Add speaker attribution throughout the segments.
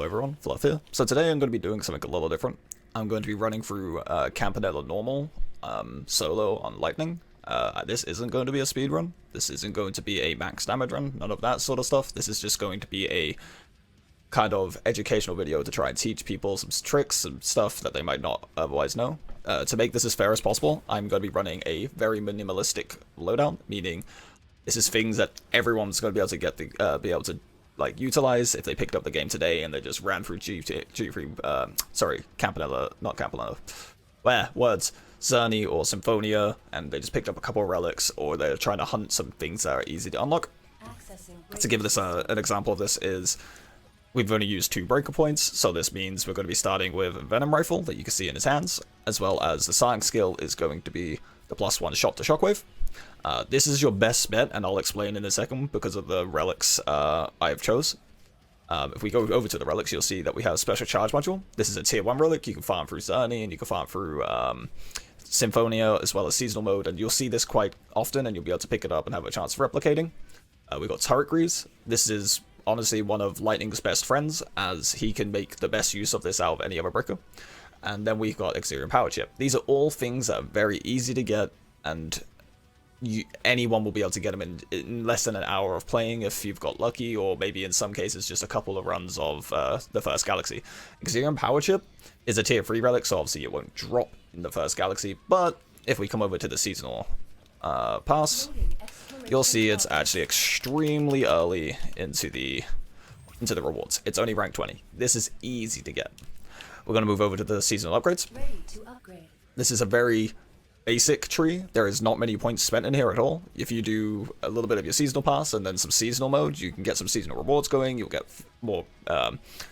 Speaker 1: Hello everyone, Fluff here. So today I'm going to be doing something a little different. I'm going to be running through Campanella normal, solo on Lightning. This isn't going to be a speed run. This isn't going to be a max damage run, none of that sort of stuff. This is just going to be a kind of educational video to try and teach people some tricks, some stuff that they might not otherwise know. To make this as fair as possible, I'm going to be running a very minimalistic loadout, meaning this is things that everyone's going to be able to get like utilize if they picked up the game today and they just ran through Campanella, not Campanella, words, Zerny or Symphonia, and they just picked up a couple of relics, or they're trying to hunt some things that are easy to unlock. To give this an example of this is, we've only used 2 breaker points, so this means we're going to be starting with a Venom Rifle that you can see in his hands, as well as the Science skill is going to be the +1 shot to Shockwave. This is your best bet, and I'll explain in a second because of the relics I have chose. If we go over to the relics, you'll see that we have a special charge module. This is a tier 1 relic. You can farm through Zerny, and you can farm through Symphonia, as well as seasonal mode, and you'll see this quite often, and you'll be able to pick it up and have a chance of replicating. We've got Turret Grease. This is honestly one of Lightning's best friends, as he can make the best use of this out of any other breaker. And then we've got Exterior Power Chip. These are all things that are very easy to get, and anyone will be able to get them in less than an hour of playing if you've got lucky, or maybe in some cases just a couple of runs of the first galaxy. Exterior Power Chip is a tier 3 relic, so obviously it won't drop in the first galaxy, but if we come over to the seasonal pass, you'll see it's actually extremely early into the rewards. It's only rank 20. This is easy to get. We're going to move over to the seasonal upgrades. This is a very basic tree. There is not many points spent in here at all. If you do a little bit of your seasonal pass and then some seasonal mode, you can get some seasonal rewards going. You'll get more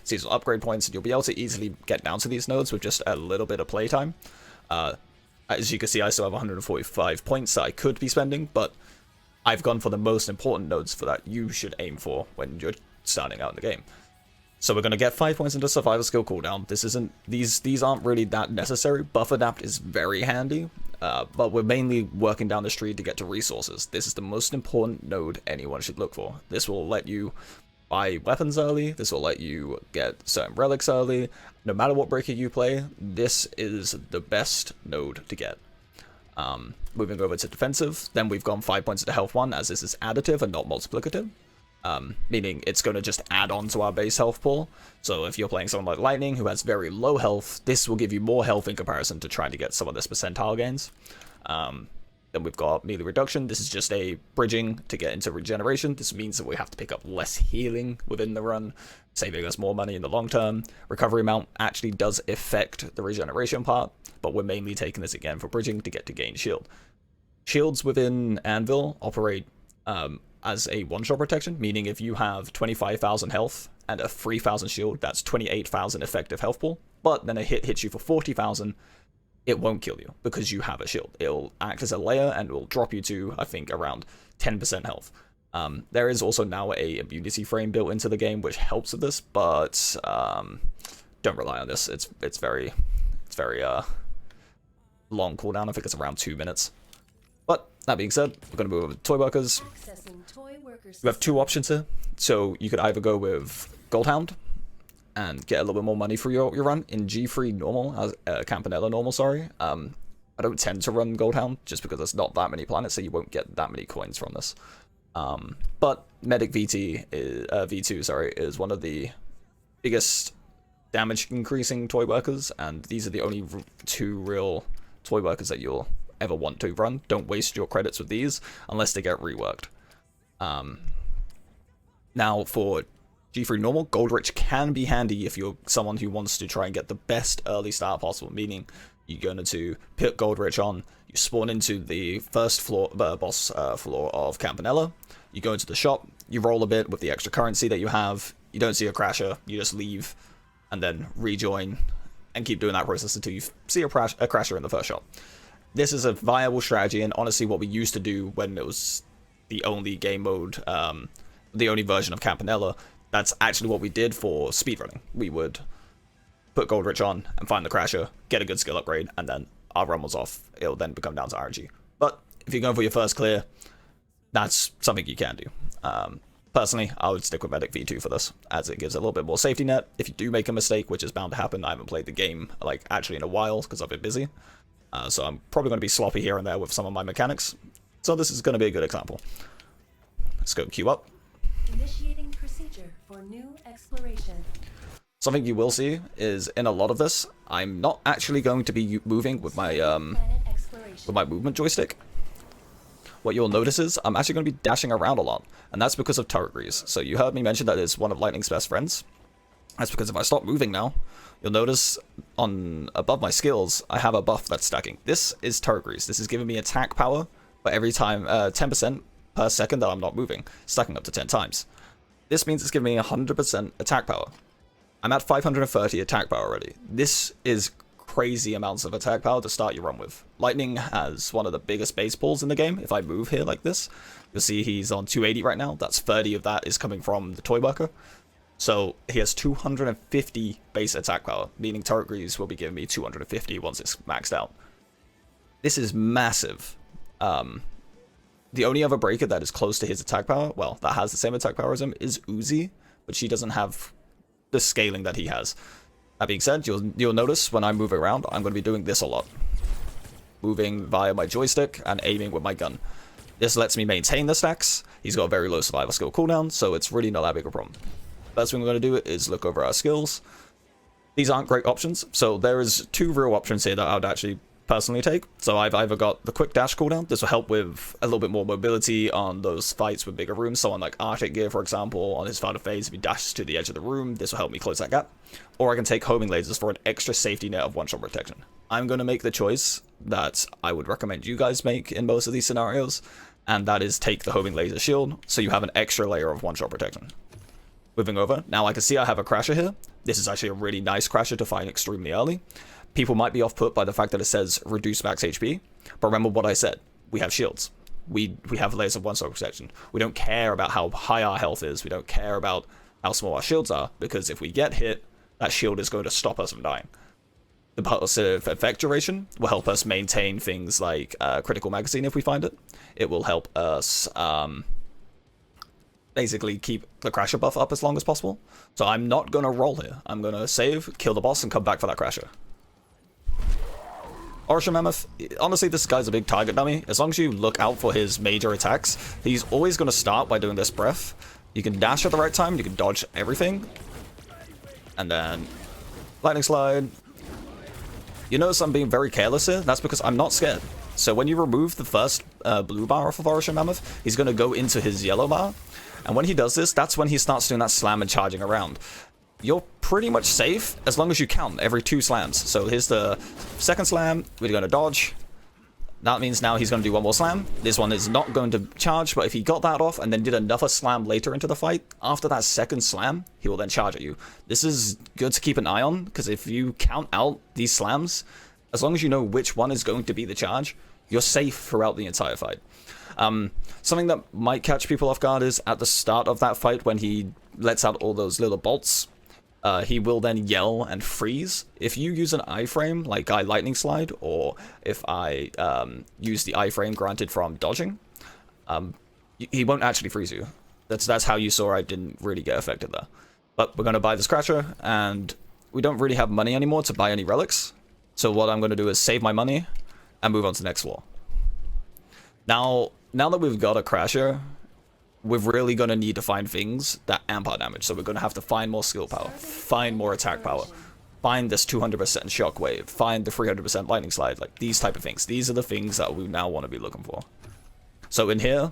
Speaker 1: seasonal upgrade points, and you'll be able to easily get down to these nodes with just a little bit of playtime. As you can see, I still have 145 points that I could be spending, but I've gone for the most important nodes for that you should aim for when you're starting out in the game. So we're going to get 5 points into survival skill cooldown. These aren't really that necessary. Buff adapt is very handy, but we're mainly working down the street to get to resources. This is the most important node anyone should look for. This will let you buy weapons early. This will let you get certain relics early. No matter what breaker you play, this is the best node to get. Moving over to defensive, then we've gone 5 points into health 1, as this is additive and not multiplicative. Meaning it's going to just add on to our base health pool. So if you're playing someone like Lightning who has very low health, this will give you more health in comparison to trying to get some of this percentile gains. Then we've got melee reduction. This is just a bridging to get into regeneration. This means that we have to pick up less healing within the run, saving us more money in the long term. Recovery amount actually does affect the regeneration part, but we're mainly taking this again for bridging to get to gain shield. Shields within Anvil operate as a one-shot protection, meaning if you have 25,000 health and a 3,000 shield, that's 28,000 effective health pool, but then a hit hits you for 40,000, it won't kill you because you have a shield. It'll act as a layer and will drop you to, I think, around 10% health. There is also now a immunity frame built into the game, which helps with this, but don't rely on this. It's very long cooldown. I think it's around 2 minutes. But that being said, we're going to move over to toy workers. We have 2 options here. So you could either go with Goldhound and get a little bit more money for your run in G3 normal, Campanella normal, sorry. I don't tend to run Goldhound just because there's not that many planets, so you won't get that many coins from this. But Medic V2 is one of the biggest damage increasing toy workers, and these are the only 2 real toy workers that you'll ever want to run. Don't waste your credits with these unless they get reworked. Now for G3 normal, Goldrich can be handy if you're someone who wants to try and get the best early start possible, meaning you're going to put Goldrich on, you spawn into the first floor, boss floor of Campanella, you go into the shop, you roll a bit with the extra currency that you have, you don't see a crasher, you just leave and then rejoin and keep doing that process until you see a crasher in the first shop. This is a viable strategy, and honestly what we used to do when it was the only game mode, the only version of Campanella, that's actually what we did for speedrunning. We would put Goldrich on and find the crasher, get a good skill upgrade, and then our run was off. It'll then become down to RNG. But if you're going for your first clear, that's something you can do. Personally, I would stick with Medic V2 for this, as it gives a little bit more safety net. If you do make a mistake, which is bound to happen, I haven't played the game, like, actually in a while, because I've been busy. So I'm probably going to be sloppy here and there with some of my mechanics. So this is going to be a good example. Let's go queue up.
Speaker 2: Initiating procedure for new exploration.
Speaker 1: Something you will see is, in a lot of this, I'm not actually going to be moving with my movement joystick. What you'll notice is I'm actually going to be dashing around a lot, and that's because of turret grease. So you heard me mention that it's one of Lightning's best friends. That's because if I stop moving now, you'll notice on above my skills, I have a buff that's stacking. This is turret grease. This is giving me attack power, but every time 10% per second that I'm not moving, stacking up to 10 times. This means it's giving me 100% attack power. I'm at 530 attack power already. This is crazy amounts of attack power to start your run with. Lightning has one of the biggest base pulls in the game. If I move here like this, you'll see he's on 280 right now. That's 30 of that is coming from the toy worker. So he has 250 base attack power, meaning turret grease will be giving me 250 once it's maxed out. This is massive. The only other breaker that is close to his attack power, well, that has the same attack power as him, is Uzi, but she doesn't have the scaling that he has. That being said, you'll notice when I move around, I'm going to be doing this a lot. Moving via my joystick and aiming with my gun. This lets me maintain the stacks. He's got a very low survival skill cooldown, so it's really not that big a problem. First thing we're going to do is look over our skills. These aren't great options, so there is two real options here that I would actually personally take. So I've either got the quick dash cooldown. This will help with a little bit more mobility on those fights with bigger rooms. Someone like Arctic Gear, for example, on his final phase, if he dashes to the edge of the room, this will help me close that gap. Or I can take homing lasers for an extra safety net of one-shot protection. I'm going to make the choice that I would recommend you guys make in most of these scenarios, and that is take the homing laser shield, so you have an extra layer of one-shot protection. Moving over, now I can see I have a crasher here. This is actually a really nice crasher to find extremely early. People might be off-put by the fact that it says reduce max HP, but remember what I said. We have shields. We have layers of one-shot protection. We don't care about how high our health is. We don't care about how small our shields are, because if we get hit, that shield is going to stop us from dying. The positive effect duration will help us maintain things like critical magazine if we find it. It will help us basically keep the crasher buff up as long as possible. So I'm not going to roll here. I'm going to save, kill the boss, and come back for that crasher. Orisha Mammoth, honestly, this guy's a big target dummy. As long as you look out for his major attacks, he's always going to start by doing this breath. You can dash at the right time, you can dodge everything. And then lightning slide. You notice I'm being very careless here? That's because I'm not scared. So when you remove the first blue bar off of Orisha Mammoth, he's going to go into his yellow bar. And when he does this, that's when he starts doing that slam and charging around. You're pretty much safe as long as you count every 2 slams. So here's the second slam. We're going to dodge. That means now he's going to do one more slam. This one is not going to charge, but if he got that off and then did another slam later into the fight, after that second slam, he will then charge at you. This is good to keep an eye on, because if you count out these slams, as long as you know which one is going to be the charge, you're safe throughout the entire fight. Something that might catch people off guard is at the start of that fight when he lets out all those little bolts. He will then yell and freeze. If you use an iframe, like I lightning slide, or if I use the iframe granted from dodging, he won't actually freeze you. That's how you saw I didn't really get affected there. But we're going to buy this crasher, and we don't really have money anymore to buy any relics. So what I'm going to do is save my money and move on to the next floor. Now that we've got a crasher, we're really going to need to find things that amp our damage. So we're going to have to find more skill power, find more attack power, find this 200% shockwave, find the 300% lightning slide, like these type of things. These are the things that we now want to be looking for. So in here,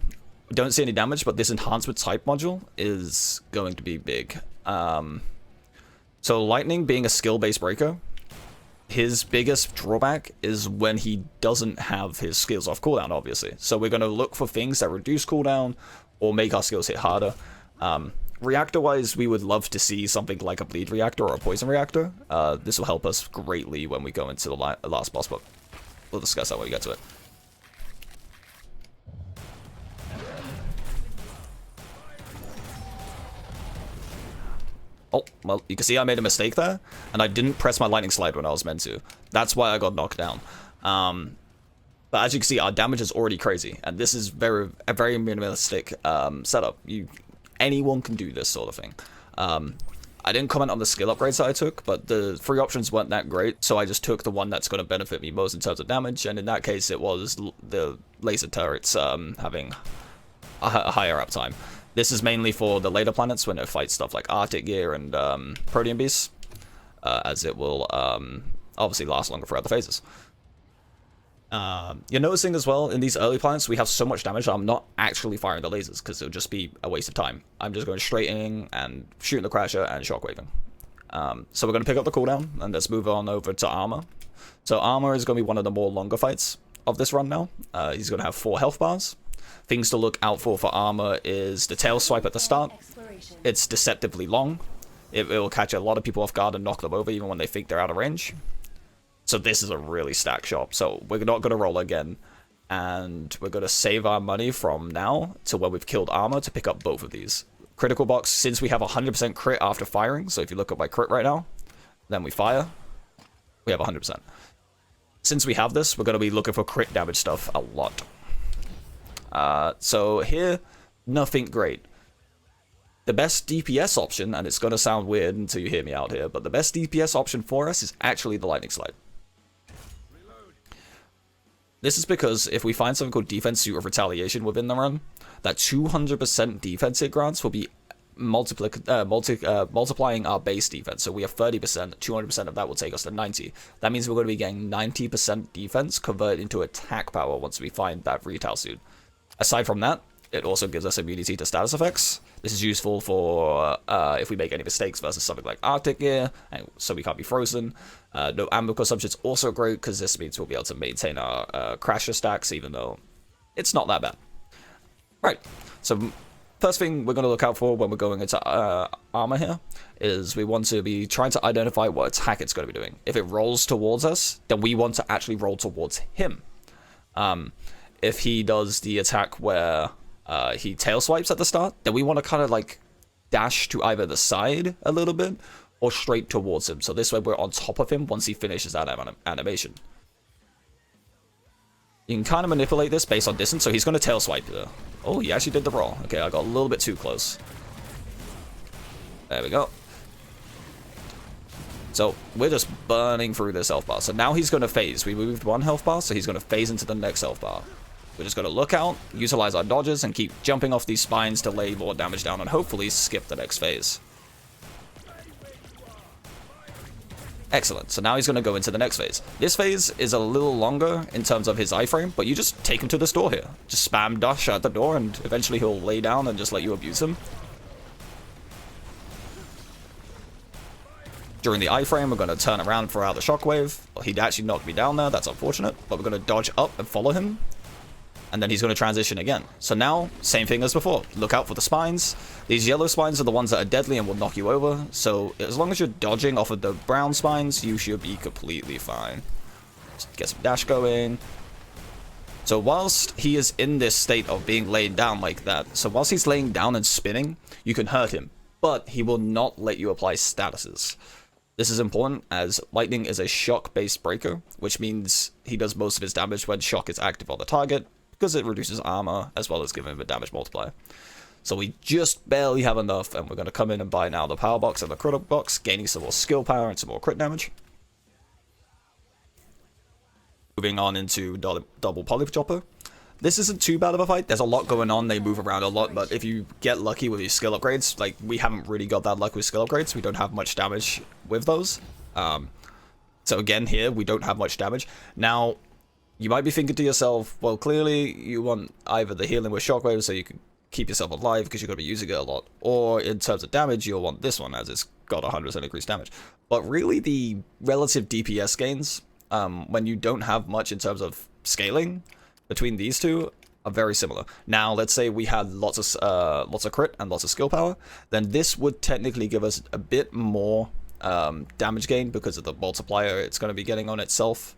Speaker 1: we don't see any damage, but this enhancement type module is going to be big. So lightning being a skill-based breaker, his biggest drawback is when he doesn't have his skills off cooldown, obviously. So we're going to look for things that reduce cooldown or make our skills hit harder. Reactor-wise, we would love to see something like a bleed reactor or a poison reactor. This will help us greatly when we go into the last boss, but we'll discuss that when we get to it. Oh, well, you can see I made a mistake there, and I didn't press my lightning slide when I was meant to. That's why I got knocked down. But as you can see, our damage is already crazy, and this is a very minimalistic setup. anyone can do this sort of thing. I didn't comment on the skill upgrades that I took, but the 3 options weren't that great, so I just took the one that's going to benefit me most in terms of damage, and in that case it was the laser turrets having a higher uptime. This is mainly for the later planets when they fight stuff like Arctic Gear and Protean Beasts, as it will obviously last longer for other phases. You're noticing as well, in these early planets, we have so much damage that I'm not actually firing the lasers, because it'll just be a waste of time. I'm just going straight in and shooting the Crasher and shockwaving. So we're going to pick up the cooldown, and let's move on over to Armor. So Armor is going to be one of the more longer fights of this run now. He's going to have 4 health bars. Things to look out for Armor is the tail swipe at the start. It's deceptively long. It will catch a lot of people off guard and knock them over even when they think they're out of range. So this is a really stacked shop. So we're not going to roll again. And we're going to save our money from now to when we've killed Armor to pick up both of these. Critical box, since we have 100% crit after firing. So if you look at my crit right now, then we fire. We have 100%. Since we have this, we're going to be looking for crit damage stuff a lot. So here, nothing great. The best DPS option, and it's going to sound weird until you hear me out here, but the best DPS option for us is actually the Lightning Slide. This is because if we find something called Defense Suit of Retaliation within the run, that 200% defense it grants will be multiplying our base defense. So we have 30%, 200% of that will take us to 90. That means we're going to be getting 90% defense converted into attack power once we find that Retail Suit. Aside from that, it also gives us immunity to status effects. This is useful for if we make any mistakes versus something like Arctic Gear, and so we can't be frozen. No ammo consumption is also great because this means we'll be able to maintain our Crasher stacks, even though it's not that bad. Right, so first thing we're going to look out for when we're going into armor here is we want to be trying to identify what attack it's going to be doing. If it rolls towards us, then we want to actually roll towards him. If he does the attack where he tail swipes at the start, then we want to kind of like dash to either the side a little bit or straight towards him. So this way we're on top of him once he finishes that animation. You can kind of manipulate this based on distance, so he's going to tail swipe there. Oh, he actually did the roll. Okay, I got a little bit too close. There we go. So we're just burning through this health bar. So now he's going to phase. We moved 1 health bar, so he's going to phase into the next health bar. We're just going to look out, utilize our dodges, and keep jumping off these spines to lay more damage down and hopefully skip the next phase. Excellent. So now he's going to go into the next phase. This phase is a little longer in terms of his iframe, but you just take him to the store here. Just spam dash at the door, and eventually he'll lay down and just let you abuse him. During the iframe, we're going to turn around for out the shockwave. Well, he'd actually knocked me down there. That's unfortunate. But we're going to dodge up and follow him. And then he's going to transition again. So now, same thing as before. Look out for the spines. These yellow spines are the ones that are deadly and will knock you over. So as long as you're dodging off of the brown spines, you should be completely fine. Just get some dash going. So whilst he is in this state of being laid down like that, so whilst he's laying down and spinning, you can hurt him. But he will not let you apply statuses. This is important as lightning is a shock-based breaker, which means he does most of his damage when shock is active on the target, because it reduces armor as well as giving him a damage multiplier. So we just barely have enough, and we're going to come in and buy now the power box and the critical box, gaining some more skill power and some more crit damage. Moving on into double poly chopper. This isn't too bad of a fight. There's a lot going on. They move around a lot, but if you get lucky with your skill upgrades, like we haven't really got that luck with skill upgrades. We don't have much damage with those. So again, here we don't have much damage. Now, you might be thinking to yourself, well, clearly you want either the healing with shockwaves so you can keep yourself alive because you're going to be using it a lot, or in terms of damage, you'll want this one as it's got 100% increased damage. But really, the relative DPS gains, when you don't have much in terms of scaling between these two, are very similar. Now, let's say we had lots of crit and lots of skill power, then this would technically give us a bit more damage gain because of the multiplier it's going to be getting on itself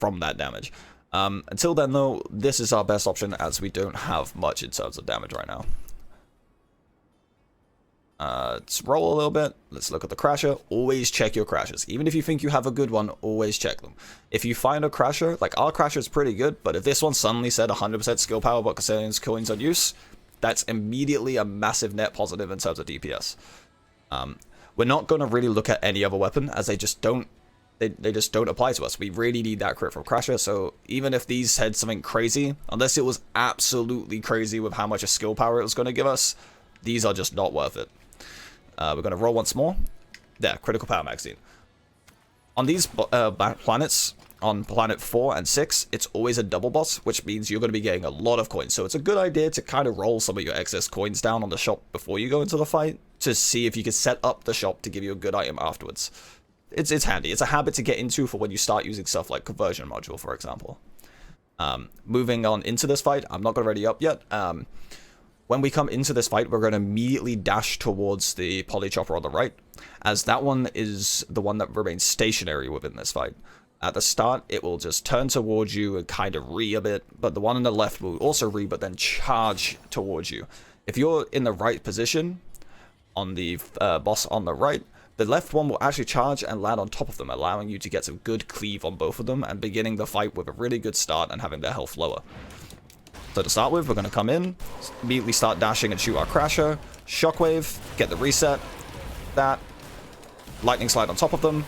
Speaker 1: from that damage. Until then, though, this is our best option as we don't have much in terms of damage right now. Let's roll a little bit. Let's look at the Crasher. Always check your Crashers. Even if you think you have a good one, always check them. If you find a Crasher, like our Crasher is pretty good, but if this one suddenly said 100% skill power but contains coins on use, that's immediately a massive net positive in terms of DPS. We're not going to really look at any other weapon, as they just don't apply to us. We really need that crit from Crasher, so even if these had something crazy, unless it was absolutely crazy with how much of skill power it was going to give us, these are just not worth it. We're going to roll once more. There, critical power magazine. On these planets, on planet 4 and 6, it's always a double boss, which means you're going to be getting a lot of coins. So it's a good idea to kind of roll some of your excess coins down on the shop before you go into the fight, to see if you can set up the shop to give you a good item afterwards. It's handy. It's a habit to get into for when you start using stuff like conversion module, for example. Moving on into this fight, I'm not going to ready up yet. When we come into this fight, we're going to immediately dash towards the poly chopper on the right, as that one is the one that remains stationary within this fight. At the start, it will just turn towards you and kind of re a bit, but the one on the left will also re, but then charge towards you. If you're in the right position on the boss on the right, the left one will actually charge and land on top of them, allowing you to get some good cleave on both of them and beginning the fight with a really good start and having their health lower. So to start with, we're going to come in, immediately start dashing and shoot our Crasher, Shockwave, get the reset, that, Lightning Slide on top of them,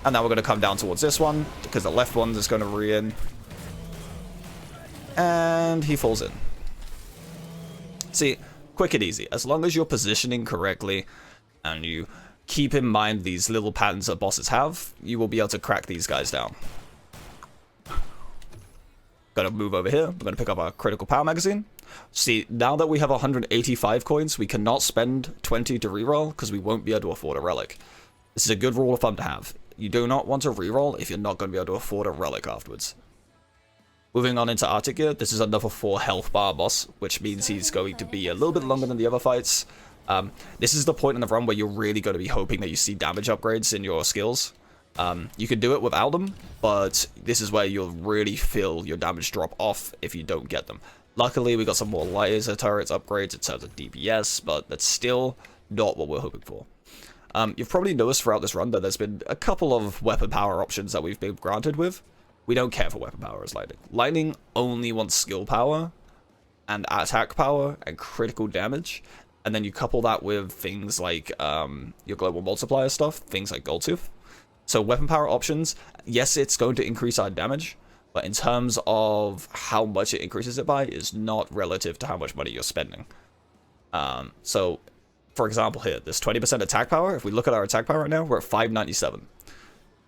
Speaker 1: and now we're going to come down towards this one, because the left one is going to re-in, and he falls in. See, quick and easy. As long as you're positioning correctly, and you keep in mind these little patterns that bosses have, you will be able to crack these guys down. Gonna move over here. We're gonna pick up our critical power magazine. See, now that we have 185 coins, we cannot spend 20 to reroll because we won't be able to afford a relic. This is a good rule of thumb to have. You do not want to reroll if you're not going to be able to afford a relic afterwards. Moving on into Arctic Gear, this is another 4 health bar boss, which means he's going to be a little bit longer than the other fights. This is the point in the run where you're really going to be hoping that you see damage upgrades in your skills. You can do it without them, but this is where you'll really feel your damage drop off if you don't get them. Luckily, we got some more laser turrets upgrades in terms of DPS, but that's still not what we're hoping for. You've probably noticed throughout this run that there's been a couple of weapon power options that we've been granted with. We don't care for weapon power as Lightning. Lightning only wants skill power, and attack power, and critical damage. And then you couple that with things like your global multiplier stuff, things like Goldtooth. So weapon power options, yes, it's going to increase our damage, but in terms of how much it increases it by is not relative to how much money you're spending. So, for example here, this 20% attack power, if we look at our attack power right now, we're at 597.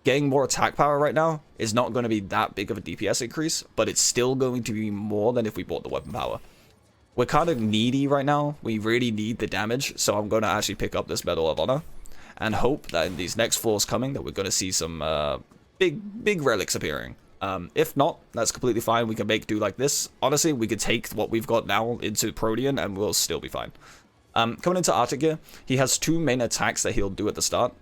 Speaker 1: Getting more attack power right now is not going to be that big of a DPS increase, but it's still going to be more than if we bought the weapon power. We're kind of needy right now. We really need the damage, so I'm going to actually pick up this Medal of Honor and hope that in these next floors coming that we're going to see some big relics appearing. If not, that's completely fine. We can make do like this. Honestly, we could take what we've got now into Protean and we'll still be fine. Coming into Arctic Gear, he has 2 main attacks that he'll do at the start.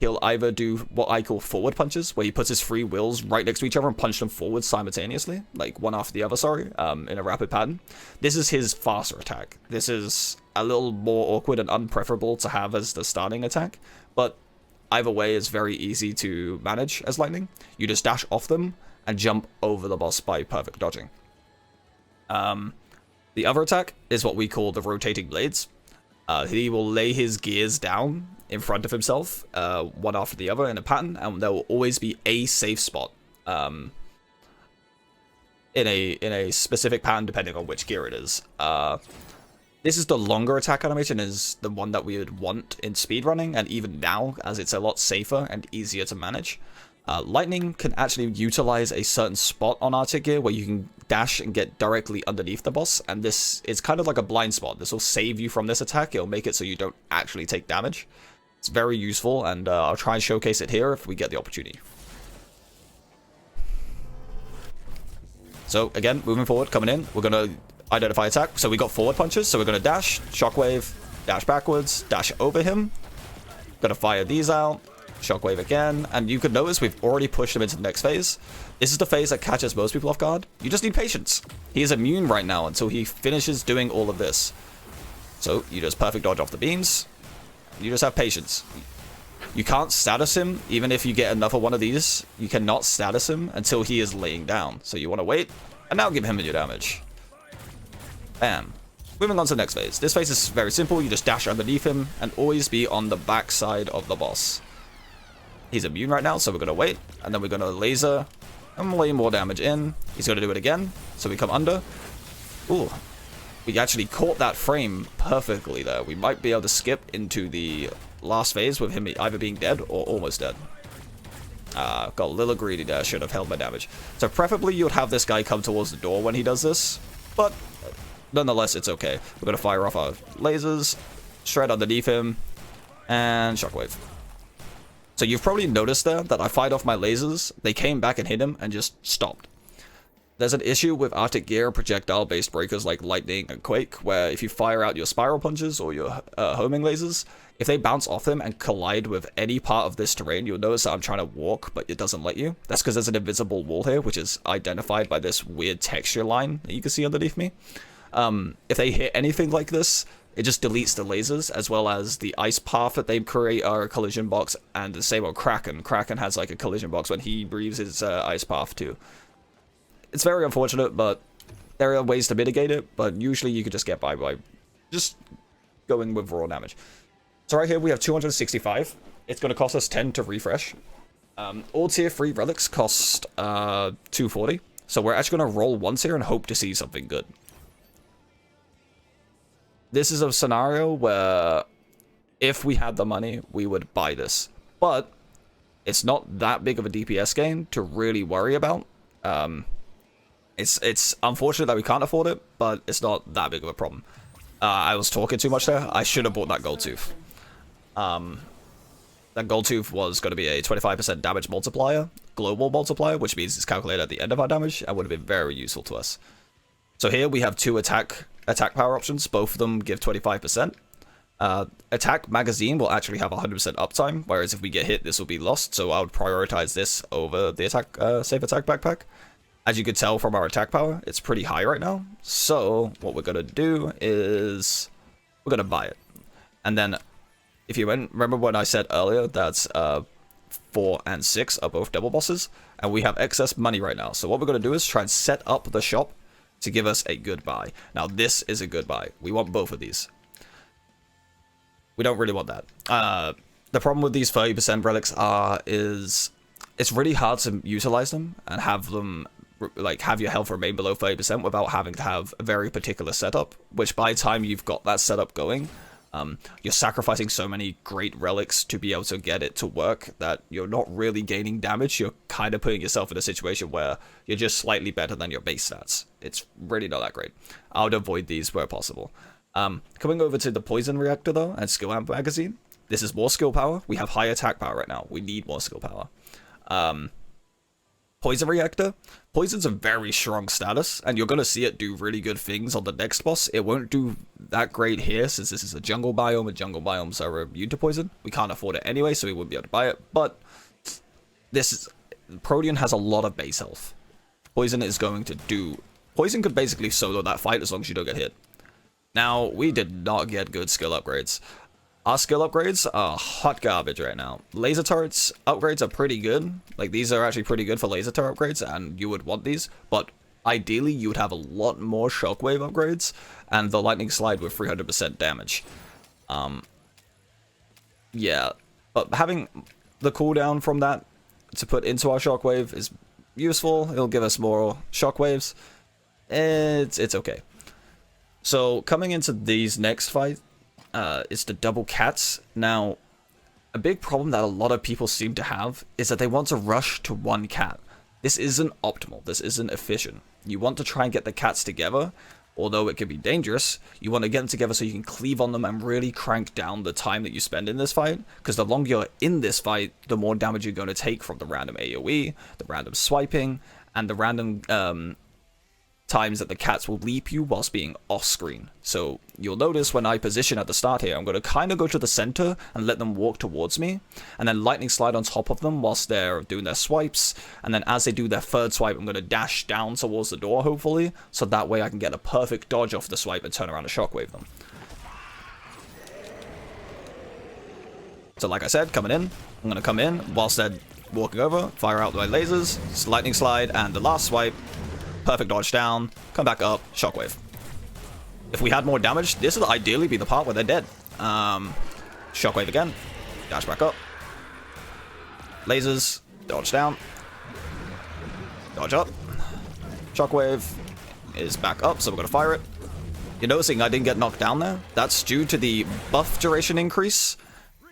Speaker 1: He'll either do what I call forward punches, where he puts his 3 wheels right next to each other and punch them forward simultaneously, like one after the other, sorry, in a rapid pattern. This is his faster attack. This is a little more awkward and unpreferable to have as the starting attack, but either way is very easy to manage as Lightning. You just dash off them and jump over the boss by perfect dodging. The other attack is what we call the rotating blades. He will lay his gears down in front of himself, one after the other in a pattern, and there will always be a safe spot in a specific pattern depending on which gear it is. This is the longer attack animation, is the one that we would want in speedrunning, and even now, as it's a lot safer and easier to manage. Lightning can actually utilize a certain spot on Arctic Gear where you can dash and get directly underneath the boss, and this is kind of like a blind spot. This will save you from this attack. It'll make it so you don't actually take damage. It's very useful, and I'll try and showcase it here if we get the opportunity. So again, moving forward, coming in, we're going to identify attack. So we got forward punches, so we're going to dash, shockwave, dash backwards, dash over him. Going to fire these out. Shockwave again, and you could notice we've already pushed him into the next phase. This is the phase that catches most people off guard. You just need patience. He is immune right now until he finishes doing all of this. So you just perfect dodge off the beams. You just have patience. You can't status him, even if you get another one of these. You cannot status him until he is laying down. So you want to wait, and now give him your damage. Bam. Moving on to the next phase. This phase is very simple. You just dash underneath him and always be on the back side of the boss. He's immune right now, so we're going to wait. And then we're going to laser and lay more damage in. He's going to do it again. So we come under. Ooh. We actually caught that frame perfectly there. We might be able to skip into the last phase with him either being dead or almost dead. Got a little greedy there. Should have held my damage. So preferably you would have this guy come towards the door when he does this. But nonetheless, it's okay. We're going to fire off our lasers, shred underneath him, and shockwave. So you've probably noticed there that I fired off my lasers, they came back and hit him and just stopped. There's an issue with Arctic Gear and projectile-based breakers like Lightning and Quake, where if you fire out your spiral punches or your homing lasers, if they bounce off them and collide with any part of this terrain, you'll notice that I'm trying to walk, but it doesn't let you. That's because there's an invisible wall here, which is identified by this weird texture line that you can see underneath me. If they hit anything like this, it just deletes the lasers, as well as the ice path that they create are a collision box, and the same with Kraken. Kraken has like a collision box when he breathes his ice path too. It's very unfortunate, but there are ways to mitigate it, but usually you could just get by just going with raw damage. So right here we have 265. It's going to cost us 10 to refresh. All tier 3 relics cost 240, so we're actually going to roll once here and hope to see something good. This is a scenario where if we had the money, we would buy this. But it's not that big of a DPS gain to really worry about. It's unfortunate that we can't afford it, but it's not that big of a problem. I was talking too much there. I should have bought that gold tooth. That gold tooth was going to be a 25% damage multiplier, global multiplier, which means it's calculated at the end of our damage, and would have been very useful to us. So here we have two attack power options. Both of them give 25%. Attack magazine will actually have 100% uptime, whereas if we get hit, this will be lost. So I would prioritize this over the attack safe attack backpack. As you could tell from our attack power, it's pretty high right now. So what we're gonna do is we're gonna buy it. And then if you remember what I said earlier, that's 4 and 6 are both double bosses, and we have excess money right now. So what we're gonna do is try and set up the shop to give us a good buy. Now this is a good buy. We want both of these. We don't really want that. The problem with these 30% relics is it's really hard to utilize them and have them have your health remain below 30% without having to have a very particular setup, which by the time you've got that setup going, you're sacrificing so many great relics to be able to get it to work that you're not really gaining damage. You're kind of putting yourself in a situation where you're just slightly better than your base stats. It's really not that great. I would avoid these where possible. Coming over to the poison reactor though, and skill amp magazine, this is more skill power. We have high attack power right now. We need more skill power. Poison reactor. Poison's a very strong status, and you're going to see it do really good things on the next boss. It won't do that great here, since this is a jungle biome, and jungle biomes are immune to poison. We can't afford it anyway, so we wouldn't be able to buy it, but this is... Protean has a lot of base health. Poison is going to do... Poison could basically solo that fight as long as you don't get hit. Now, we did not get good skill upgrades. Our skill upgrades are hot garbage right now. Laser turrets upgrades are pretty good. Like, these are actually pretty good for laser turret upgrades, and you would want these. But ideally, you would have a lot more shockwave upgrades, and the lightning slide with 300% damage. Yeah, but having the cooldown from that to put into our shockwave is useful. It'll give us more shockwaves. It's okay. So, coming into these next fights, it's the double cats. Now, a big problem that a lot of people seem to have is that they want to rush to one cat. This isn't optimal. This isn't efficient. You want to try and get the cats together, although it can be dangerous. You want to get them together so you can cleave on them and really crank down the time that you spend in this fight, because the longer you're in this fight, the more damage you're going to take from the random AoE, the random swiping, and the random times that the cats will leap you whilst being off screen. So you'll notice when I position at the start here, I'm going to kind of go to the center and let them walk towards me, and then lightning slide on top of them whilst they're doing their swipes, and then as they do their third swipe, I'm going to dash down towards the door, hopefully, so that way I can get a perfect dodge off the swipe and turn around and shockwave them. So like I said, coming in, I'm going to come in whilst they're walking over, fire out my lasers, lightning slide, and the last swipe. Perfect dodge down, come back up, shockwave. If we had more damage, this would ideally be the part where they're dead. Shockwave again. Dash back up. Lasers. Dodge down. Dodge up. Shockwave is back up, so we're going to fire it. You're noticing I didn't get knocked down there? That's due to the buff duration increase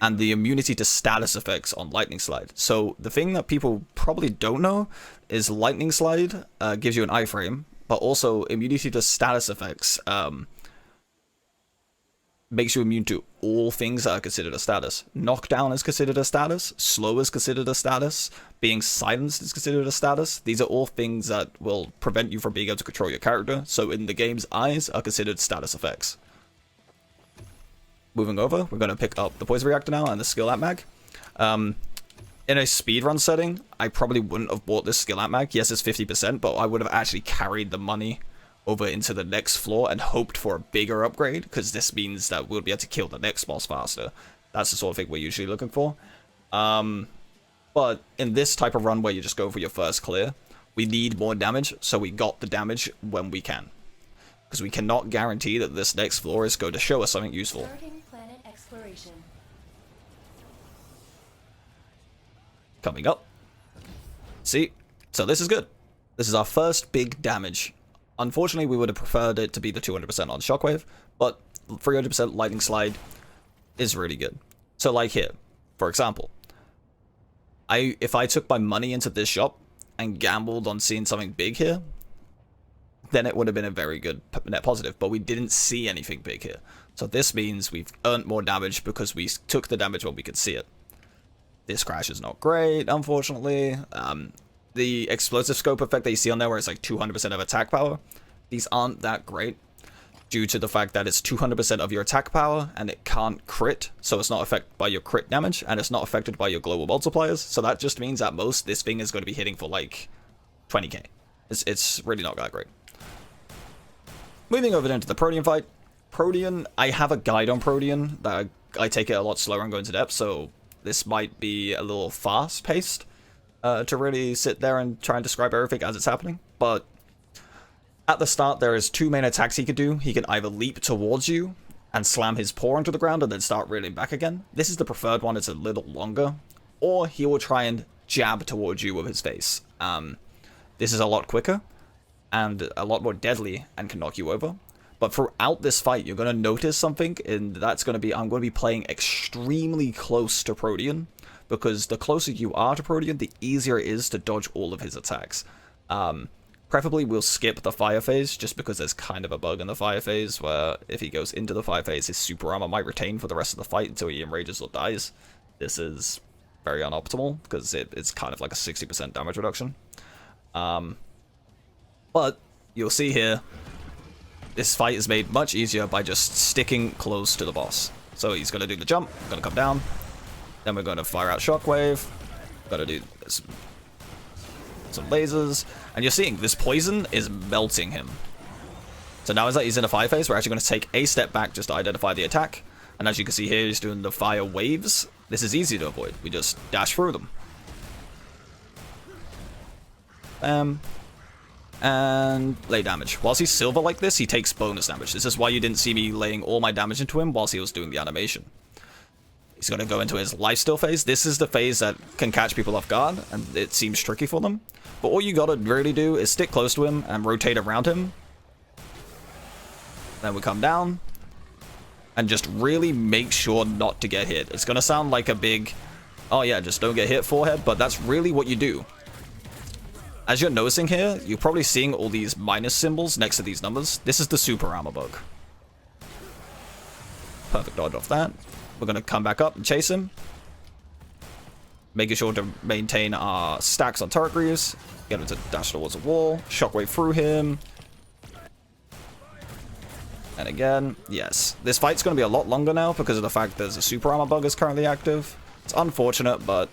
Speaker 1: and the immunity to status effects on Lightning Slide. So the thing that people probably don't know is Lightning Slide gives you an iframe, but also immunity to status effects makes you immune to all things that are considered a status. Knockdown is considered a status. Slow is considered a status. Being silenced is considered a status. These are all things that will prevent you from being able to control your character, so in the game's eyes are considered status effects. Moving over, we're going to pick up the Poison Reactor now and the Skill At Mag. In a speedrun setting, I probably wouldn't have bought this Skill At Mag. Yes, it's 50%, but I would have actually carried the money over into the next floor and hoped for a bigger upgrade, because this means that we'll be able to kill the next boss faster. That's the sort of thing we're usually looking for. But in this type of run where you just go for your first clear, we need more damage, so we got the damage when we can. Because we cannot guarantee that this next floor is going to show us something useful.
Speaker 2: Starting planet exploration.
Speaker 1: Coming up. See? So this is good. This is our first big damage. Unfortunately, we would have preferred it to be the 200% on Shockwave, but 300% Lightning Slide is really good. So like here, for example, if I took my money into this shop and gambled on seeing something big here, then it would have been a very good net positive, but we didn't see anything big here. So this means we've earned more damage because we took the damage when we could see it. This crash is not great, unfortunately. The explosive scope effect that you see on there where it's like 200% of attack power, these aren't that great due to the fact that it's 200% of your attack power and it can't crit, so it's not affected by your crit damage and it's not affected by your global multipliers. So that just means at most this thing is going to be hitting for like 20k. It's really not that great. Moving over into the Protean fight. Protean, I have a guide on Protean that I take it a lot slower and go into depth, so this might be a little fast-paced. To really sit there and try and describe everything as it's happening, but at the start there is two main attacks he could do. He can either leap towards you and slam his paw onto the ground and then start reeling back again. This is the preferred one, it's a little longer. Or he will try and jab towards you with his face. This is a lot quicker and a lot more deadly and can knock you over. But throughout this fight, you're going to notice something, and that's going to be, I'm going to be playing extremely close to Protean, because the closer you are to Protean, the easier it is to dodge all of his attacks. Preferably, we'll skip the fire phase, just because there's kind of a bug in the fire phase, where if he goes into the fire phase, his super armor might retain for the rest of the fight until he enrages or dies. This is very unoptimal, because it's kind of like a 60% damage reduction. But, you'll see here, this fight is made much easier by just sticking close to the boss. So he's going to do the jump, going to come down, then we're going to fire out Shockwave, going to do some lasers, and you're seeing this poison is melting him. So now as that he's in a fire phase, we're actually going to take a step back just to identify the attack, and as you can see here, he's doing the fire waves. This is easy to avoid, we just dash through them. And lay damage. Whilst he's silver like this, he takes bonus damage. This is why you didn't see me laying all my damage into him whilst he was doing the animation. He's going to go into his lifesteal phase. This is the phase that can catch people off guard, and it seems tricky for them. But all you gotta really do is stick close to him and rotate around him. Then we come down, and just really make sure not to get hit. It's going to sound like a big, oh yeah, just don't get hit forehead, but that's really what you do. As you're noticing here, you're probably seeing all these minus symbols next to these numbers. This is the super armor bug. Perfect dodge off that. We're going to come back up and chase him. Making sure to maintain our stacks on turret greaves. Get him to dash towards a wall. Shockwave through him. And again, yes. This fight's going to be a lot longer now because of the fact there's a super armor bug is currently active. It's unfortunate, but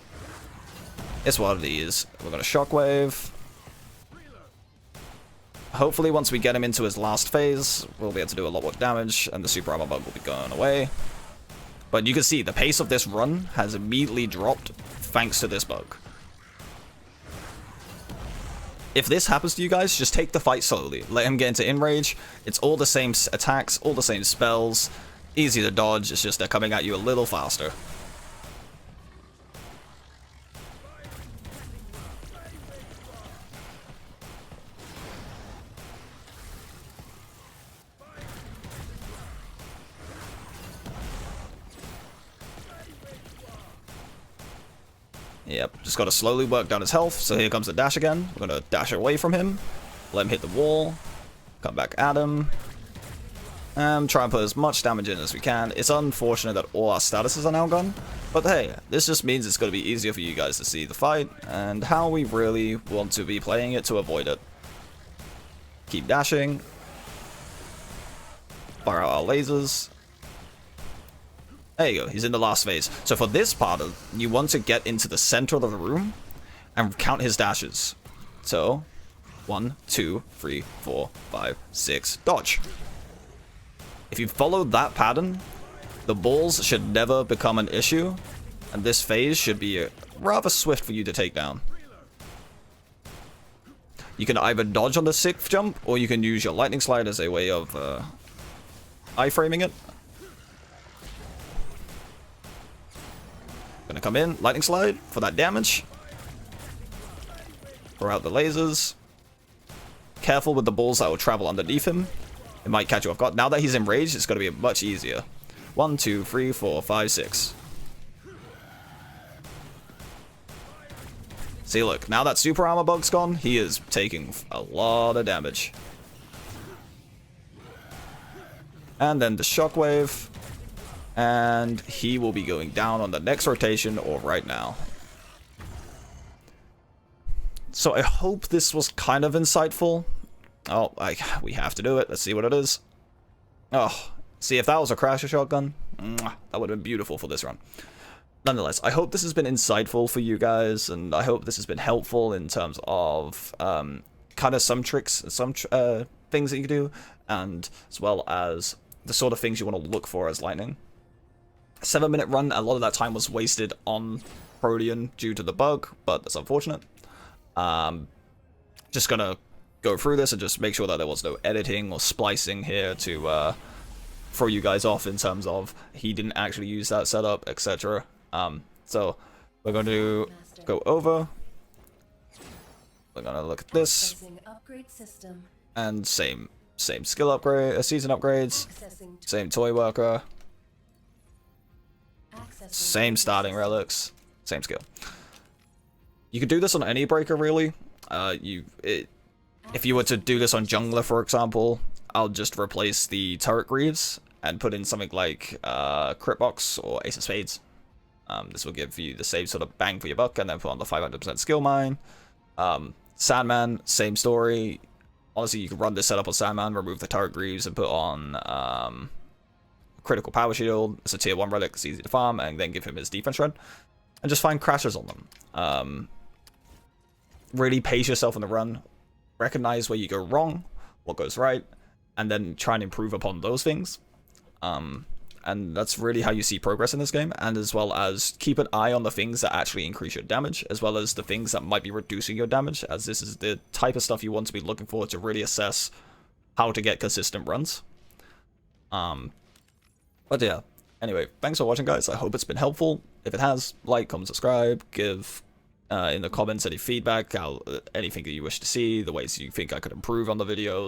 Speaker 1: it's what it is. We're going to Shockwave. Hopefully once we get him into his last phase, we'll be able to do a lot more damage, and the super armor bug will be going away. But you can see the pace of this run has immediately dropped thanks to this bug. if this happens to you guys, just take the fight slowly. Let him get into in-rage. It's all the same attacks, all the same spells. Easy to dodge, it's just they're coming at you a little faster. Yep, just gotta slowly work down his health. So here comes the dash again. We're gonna dash away from him. Let him hit the wall. Come back at him. And try and put as much damage in as we can. It's unfortunate that all our statuses are now gone. But hey, this just means it's gonna be easier for you guys to see the fight and how we really want to be playing it to avoid it. Keep dashing. Fire out our lasers. There you go, he's in the last phase. So for this part, you want to get into the center of the room and count his dashes. So, 1, 2, 3, 4, 5, 6, dodge. If you follow that pattern, the balls should never become an issue, and this phase should be rather swift for you to take down. You can either dodge on the 6th jump, or you can use your lightning slide as a way of iframing it. Gonna come in, lightning slide for that damage. Throw out the lasers. Careful with the balls that will travel underneath him. It might catch you off guard. Now that he's enraged, it's gonna be much easier. 1, 2, 3, 4, 5, 6. See, look, now that super armor bug's gone, he is taking a lot of damage. And then the shockwave. And he will be going down on the next rotation or right now. So I hope this was kind of insightful. Oh, we have to do it. Let's see what it is. Oh, see, if that was a Crasher shotgun, that would have been beautiful for this run. Nonetheless, I hope this has been insightful for you guys, and I hope this has been helpful in terms of kind of some tricks, some things that you can do, and as well as the sort of things you want to look for as lightning. 7-minute run, a lot of that time was wasted on Protean due to the bug, but that's unfortunate. Just gonna go through this and just make sure that there was no editing or splicing here to throw you guys off in terms of he didn't actually use that setup, etc. So we're going to go over. We're gonna look at this, and same skill upgrade, season upgrades, same toy worker. Same starting relics, same skill. You could do this on any breaker, really. If you were to do this on jungler, for example, I'll just replace the turret greaves and put in something like crit box or ace of spades. This will give you the same sort of bang for your buck, and then put on the 500% skill mine. Sandman, same story. Honestly, you can run this setup on Sandman, remove the turret greaves, and put on critical power shield. It's a tier 1 relic, it's easy to farm, and then give him his defense shred. And just find crashers on them. Really pace yourself in the run. Recognize where you go wrong, what goes right, and then try and improve upon those things. And that's really how you see progress in this game, and as well as keep an eye on the things that actually increase your damage, as well as the things that might be reducing your damage, as this is the type of stuff you want to be looking for to really assess how to get consistent runs. But yeah, anyway, thanks for watching, guys. I hope it's been helpful. If it has, like, comment, subscribe, give in the comments any feedback, anything that you wish to see, the ways you think I could improve on the videos.